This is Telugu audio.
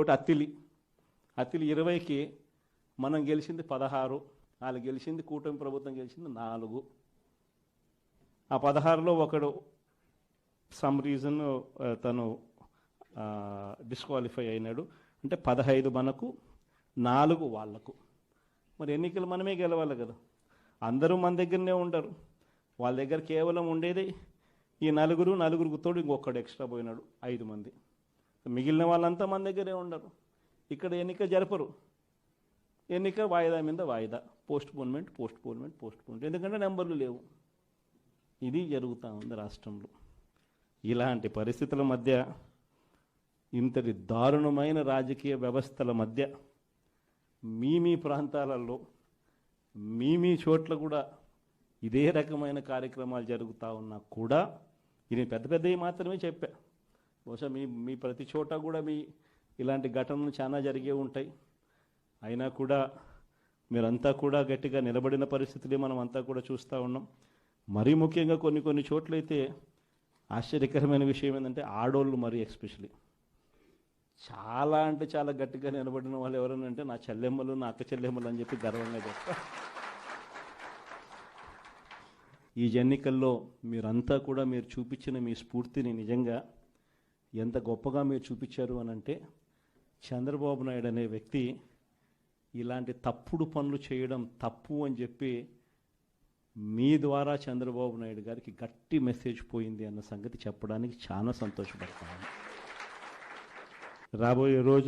ఒకటి అత్తిలి 20కి మనం గెలిచింది 16, వాళ్ళు గెలిచింది కూటమి ప్రభుత్వం గెలిచింది 4. ఆ 16లో ఒకడు సమ్ రీజన్ తను డిస్క్వాలిఫై అయినాడు. అంటే 15 మనకు, 4 వాళ్లకు. మరి ఎన్నికలు మనమే గెలవాలి కదా. అందరూ మన దగ్గరనే ఉండరు. వాళ్ళ దగ్గర కేవలం ఉండేది ఈ నలుగురికి తోడు ఇంకొకడు ఎక్స్ట్రా పోయినాడు, 5 మంది. మిగిలిన వాళ్ళంతా మన దగ్గరే ఉండరు. ఇక్కడ ఎన్నిక జరపరు. ఎన్నిక వాయిదా మీద వాయిదా, పోస్ట్పోన్మెంట్. ఎందుకంటే నెంబర్లు లేవు. ఇది జరుగుతూ ఉంది రాష్ట్రంలో. ఇలాంటి పరిస్థితుల మధ్య, ఇంతటి దారుణమైన రాజకీయ వ్యవస్థల మధ్య మీ ప్రాంతాలలో మీ చోట్ల కూడా ఇదే రకమైన కార్యక్రమాలు జరుగుతూ ఉన్నా కూడా, ఇది పెద్దవి మాత్రమే చెప్పా. బహుశా మీ ప్రతి చోట కూడా ఇలాంటి ఘటనలు చాలా జరిగే ఉంటాయి. అయినా కూడా మీరంతా కూడా గట్టిగా నిలబడిన పరిస్థితులే మనం అంతా కూడా చూస్తూ ఉన్నాం. మరీ ముఖ్యంగా కొన్ని చోట్లయితే ఆశ్చర్యకరమైన విషయం ఏంటంటే ఆడోళ్ళు, మరీ ఎస్పెషలీ చాలా అంటే చాలా గట్టిగా నిలబడిన వాళ్ళు ఎవరనంటే నా చెల్లెమ్మలు, నా అక్క చెల్లెమ్మలు అని చెప్పి గర్వంగా చెప్తా. ఈ ఎన్నికల్లో మీరంతా కూడా మీరు చూపించిన మీ స్ఫూర్తిని నిజంగా ఎంత గొప్పగా మీరు చూపించారు అనంటే, చంద్రబాబు నాయుడు అనే వ్యక్తి ఇలాంటి తప్పుడు పనులు చేయడం తప్పు అని చెప్పి మీ ద్వారా చంద్రబాబు నాయుడు గారికి గట్టి మెసేజ్ పోయింది అన్న సంగతి చెప్పడానికి చాలా సంతోషపడతాను. రాబోయే రోజు